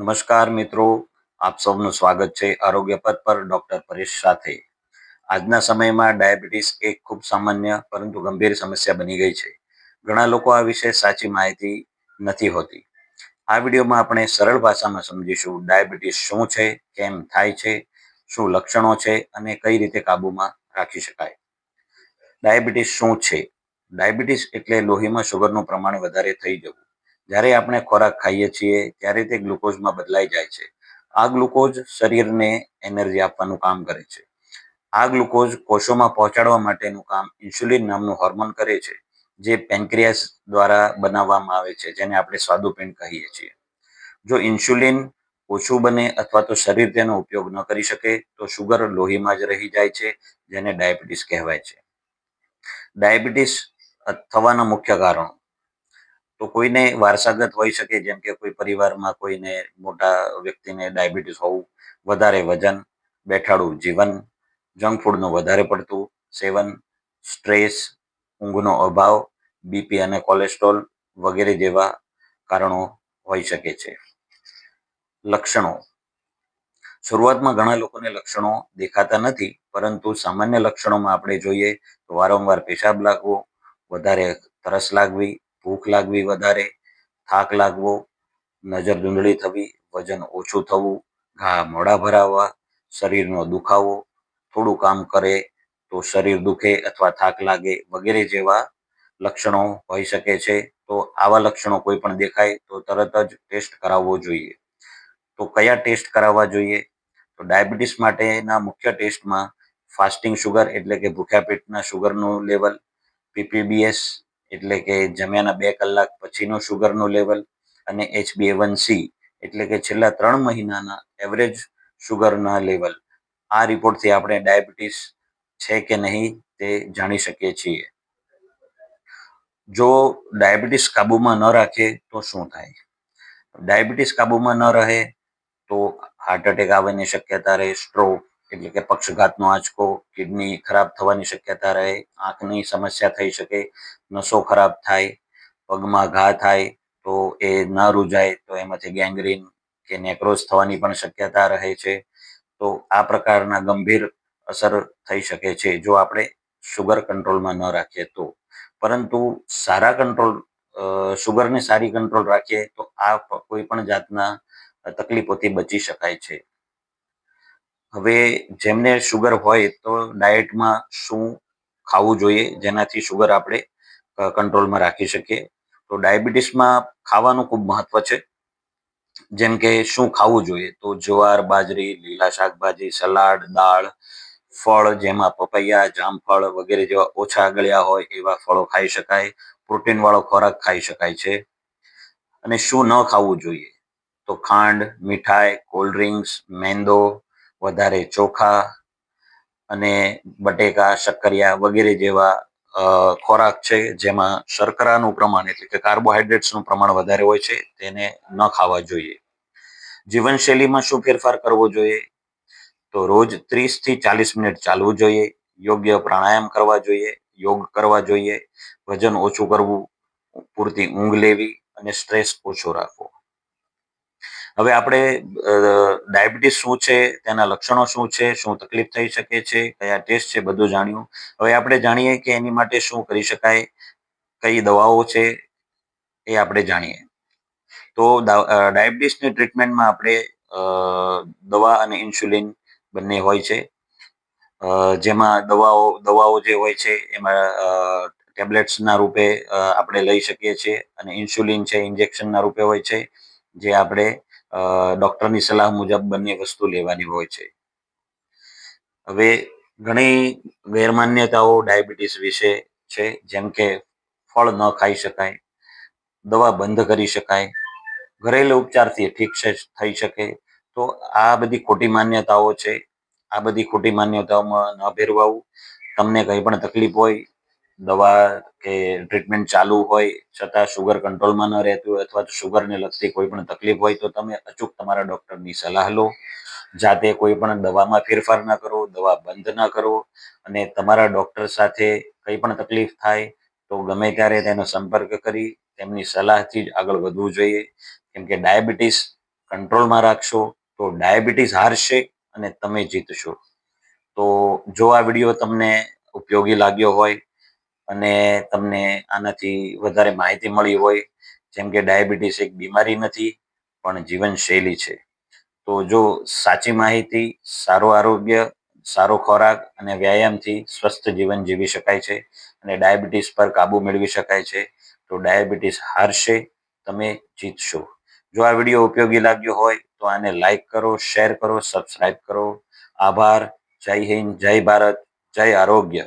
નમસ્કાર મિત્રો, આપ સૌનું સ્વાગત છે આરોગ્ય પથ પર ડોક્ટર પરેશ સાથે. આજના સમયમાં ડાયાબિટીસ એક ખૂબ સામાન્ય પરંતુ ગંભીર સમસ્યા બની ગઈ છે. ઘણા લોકો આ વિશે સાચી માહિતી નથી હોતી. આ વિડીયોમાં આપણે સરળ ભાષામાં સમજીશું ડાયાબિટીસ શું છે, કેમ થાય છે, શું લક્ષણો છે અને કઈ રીતે કાબૂમાં રાખી શકાય. ડાયાબિટીસ શું છે? ડાયાબિટીસ એટલે લોહીમાં શુગરનું પ્રમાણ વધારે થઈ જવું. જ્યારે આપણે ખોરાક ખાઈએ છીએ ત્યારે તે ગ્લુકોઝમાં બદલાઈ જાય છે. આ ગ્લુકોઝ શરીરને એનર્જી આપવાનું કામ કરે છે. આ ગ્લુકોઝ કોષોમાં પહોંચાડવા માટેનું કામ ઇન્સ્યુલિન નામનું હોર્મોન કરે છે, જે પેન્ક્રિયાસ દ્વારા બનાવવામાં આવે છે, જેને આપણે સ્વાદુપિંડ કહીએ છીએ. જો ઇન્સ્યુલિન ઓછું બને અથવા તો શરીર તેનો ઉપયોગ ન કરી શકે તો શુગર લોહીમાં જ રહી જાય છે, જેને ડાયાબિટીસ કહેવાય છે. ડાયાબિટીસ થવાના મુખ્ય કારણો તો કોઈને વારસાગત હોઈ શકે, જેમ કે કોઈ પરિવારમાં કોઈને મોટા વ્યક્તિને ડાયાબિટીસ હોવું, વધારે વજન, બેઠાડું જીવન, જંક ફૂડનું વધારે પડતું સેવન, સ્ટ્રેસ, ઊંઘનો અભાવ, બીપી અને કોલેસ્ટ્રોલ વગેરે જેવા કારણો હોઈ શકે છે. લક્ષણો. શરૂઆતમાં ઘણા લોકોને લક્ષણો દેખાતા નથી, પરંતુ સામાન્ય લક્ષણોમાં આપણે જોઈએ તો વારંવાર પેશાબ લાગવો, વધારે તરસ લાગવી, ભૂખ લાગવી વધારે, થાક લાગવો, નજર ધૂંધળી થવી, વજન ઓછું થવું, ઘા મોડા ભરાવા, શરીરનો દુખાવો, થોડું કામ કરે તો શરીર દુખે અથવા થાક લાગે વગેરે જેવા લક્ષણો હોઈ શકે છે. તો આવા લક્ષણો કોઈ પણ દેખાય તો તરત જ ટેસ્ટ કરાવવો જોઈએ. તો કયા ટેસ્ટ કરાવવા જોઈએ? તો ડાયાબિટીસ માટેના મુખ્ય ટેસ્ટમાં ફાસ્ટિંગ શુગર એટલે કે ભૂખ્યા પેટના શુગરનું લેવલ, પીપીબીએસ એટલે કે જમ્યાના 2 કલાક પછીનું શુગરનું લેવલ, અને HbA1c એટલે કે છેલ્લા 3 મહિનાના એવરેજ શુગરના લેવલ. આ રિપોર્ટથી આપણે ડાયાબિટીસ છે કે નહીં તે જાણી શકીએ છીએ. જો ડાયાબિટીસ કાબૂમાં ન રાખે તો શું થાય? ડાયાબિટીસ કાબૂમાં ન રહે તો હાર્ટ એટેક આવવાની શક્યતા રહે, સ્ટ્રોક એટલે કે પક્ષઘાતનો આંચકો, કિડની ખરાબ થવાની શક્યતા રહે, આંખની સમસ્યા થઈ શકે, નસો ખરાબ થાય, પગમાં ઘા થાય તો એ ન રૂજાય તો એમાંથી ગેંગ્રીન કે નેક્રોઝ થવાની પણ શક્યતા રહે છે. તો આ પ્રકારના ગંભીર અસર થઈ શકે છે જો આપણે શુગર કંટ્રોલમાં ન રાખીએ તો. પરંતુ સારા કંટ્રોલ શુગરને સારી કંટ્રોલ રાખીએ તો આ કોઈ પણ જાતના તકલીફોથી બચી શકાય છે. હવે જેમને શુગર હોય તો ડાયટમાં શું ખાવું જોઈએ જેનાથી શુગર આપણે કંટ્રોલમાં રાખી શકીએ? તો ડાયાબિટીસમાં ખાવાનું ખૂબ મહત્વ છે. જેમ કે શું ખાવું જોઈએ? તો જુવાર, બાજરી, લીલા શાકભાજી, સલાડ, દાળ, ફળ જેમાં પપૈયા, જામફળ વગેરે જેવા ઓછા ગળ્યા હોય એવા ફળો ખાઈ શકાય. પ્રોટીનવાળો ખોરાક ખાઈ શકાય છે. અને શું ન ખાવું જોઈએ? તો ખાંડ, મીઠાઈ, કોલ્ડ ડ્રિંક્સ, મેંદો, વધારે ચોખા અને બટેકા, શક્કરિયા વગેરે જેવા ખોરાક છે જેમાં શર્કરાનું પ્રમાણ એટલે કે કાર્બોહાઈડ્રેટ્સનું પ્રમાણ વધારે હોય છે, તેને ન ખાવા જોઈએ. જીવનશૈલીમાં શું ફેરફાર કરવો જોઈએ? તો રોજ 30 થી 40 મિનિટ ચાલવું જોઈએ, યોગ્ય પ્રાણાયામ કરવા જોઈએ, યોગ કરવા જોઈએ, વજન ઓછું કરવું, પૂરતી ઊંઘ લેવી અને સ્ટ્રેસ ઓછો રાખવો. હવે આપણે ડાયાબિટીસ શું છે, તેના લક્ષણો શું છે, શું તકલીફ થઈ શકે છે, કયા ટેસ્ટ છે, બધું જાણ્યું. હવે આપણે જાણીએ કે એની માટે શું કરી શકાય, કઈ દવાઓ છે એ આપણે જાણીએ. તો ડાયાબિટીસની ટ્રીટમેન્ટમાં આપણે દવા અને ઇન્સ્યુલિન બંને હોય છે. જેમાં દવાઓ જે હોય છે એમાં ટેબ્લેટ્સના રૂપે આપણે લઈ શકીએ છીએ, અને ઇન્સ્યુલિન છે ઇન્જેક્શનના રૂપે હોય છે, જે આપણે ડૉક્ટરની સલાહ મુજબ બંને વસ્તુ લેવાની હોય છે. હવે ઘણી ગેરમાન્યતાઓ ડાયાબિટીસ વિશે છે, જેમ કે ફળ ન ખાઈ શકાય, દવા બંધ કરી શકાય, ઘરેલું ઉપચારથી ઠીક થઈ શકે. તો આ બધી ખોટી માન્યતાઓ છે. આ બધી ખોટી માન્યતાઓમાં ન ભેરવાવું. તમને કંઈ પણ તકલીફ હોય, દવા કે ટ્રીટમેન્ટ ચાલુ હોય છતાં શુગર કંટ્રોલમાં ન રહેતું હોય અથવા તો શુગરને લગતી કોઈ પણ તકલીફ હોય તો તમે અચૂક તમારા ડૉક્ટરની સલાહ લો. જાતે કોઈ પણ દવામાં ફેરફાર ન કરો, દવા બંધ ન કરો, અને તમારા ડૉક્ટર સાથે કંઈ પણ તકલીફ થાય તો ગમે ત્યારે તેનો સંપર્ક કરી તેમની સલાહથી જ આગળ વધવું જોઈએ. કેમ કે ડાયાબિટીસ કંટ્રોલમાં રાખશો તો ડાયાબિટીસ હારશે અને તમે જીતશો. તો જો આ વિડીયો તમને ઉપયોગી લાગ્યો હોય અને તમને આનાથી વધારે માહિતી મળી હોય, જેમ કે ડાયાબિટીસ એક બીમારી નથી પણ જીવનશૈલી છે, તો જો સાચી માહિતી, સારું આરોગ્ય, સારો ખોરાક અને વ્યાયામથી સ્વસ્થ જીવન જીવી શકાય છે અને ડાયાબિટીસ પર કાબુ મેળવી શકાય છે. તો ડાયાબિટીસ હારશે, તમે જીતશો. જો આ વિડીયો ઉપયોગી લાગ્યો હોય તો આને લાઈક કરો, શેર કરો, સબસ્ક્રાઇબ કરો. આભાર. જય હિન્દ, જય ભારત, જય આરોગ્ય.